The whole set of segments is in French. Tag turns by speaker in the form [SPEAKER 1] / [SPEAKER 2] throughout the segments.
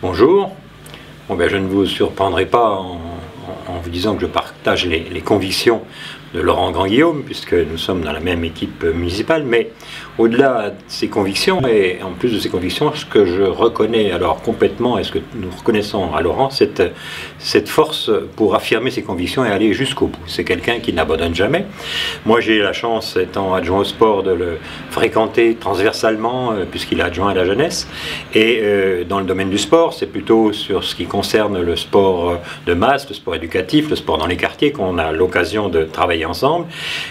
[SPEAKER 1] Bonjour. Bon, ben, je ne vous surprendrai pas en vous disant que je partage les convictions de Laurent Grandguillaume, puisque nous sommes dans la même équipe municipale, mais au-delà de ces convictions, et en plus de ces convictions, ce que je reconnais alors complètement, et ce que nous reconnaissons à Laurent, cette force pour affirmer ses convictions et aller jusqu'au bout. C'est quelqu'un qui n'abandonne jamais. Moi, j'ai la chance, étant adjoint au sport, de le fréquenter transversalement, puisqu'il est adjoint à la jeunesse, et dans le domaine du sport, c'est plutôt sur ce qui concerne le sport de masse, le sport éducatif, le sport dans les quartiers, qu'on a l'occasion de travailler ensemble.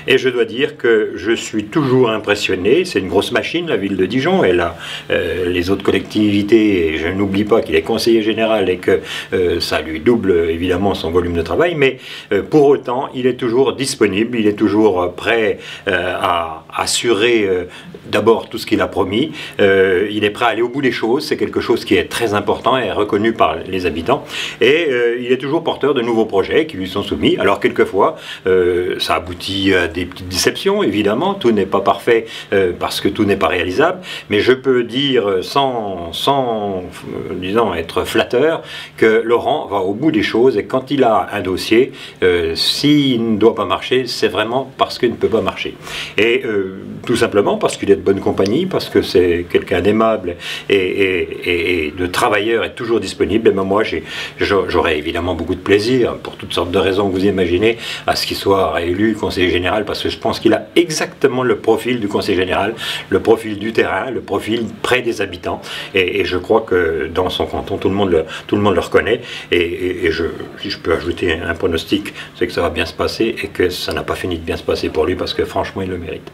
[SPEAKER 1] Et je dois dire que je suis toujours impressionné. C'est une grosse machine, la ville de Dijon, et là, les autres collectivités, et je n'oublie pas qu'il est conseiller général et que ça lui double évidemment son volume de travail, mais pour autant, il est toujours disponible, il est toujours prêt à assurer d'abord tout ce qu'il a promis, il est prêt à aller au bout des choses, c'est quelque chose qui est très important et reconnu par les habitants, et il est toujours porteur de nouveaux projets qui lui sont soumis. Alors quelquefois, ça aboutit à des petites déceptions, évidemment, tout n'est pas parfait parce que tout n'est pas réalisable, mais je peux dire sans disons, être flatteur que Laurent va au bout des choses, et quand il a un dossier, s'il ne doit pas marcher, c'est vraiment parce qu'il ne peut pas marcher. Et tout simplement parce qu'il est de bonne compagnie, parce que c'est quelqu'un d'aimable et de travailleur, et toujours disponible. Et ben moi, j'aurais évidemment beaucoup de plaisir, pour toutes sortes de raisons que vous imaginez, à ce qu'il soit réélu conseiller général, parce que je pense qu'il a exactement le profil du conseiller général, le profil du terrain, le profil près des habitants, et je crois que dans son canton, tout le monde le reconnaît, et si je peux ajouter un pronostic, c'est que ça va bien se passer, et que ça n'a pas fini de bien se passer pour lui, parce que franchement, il le mérite.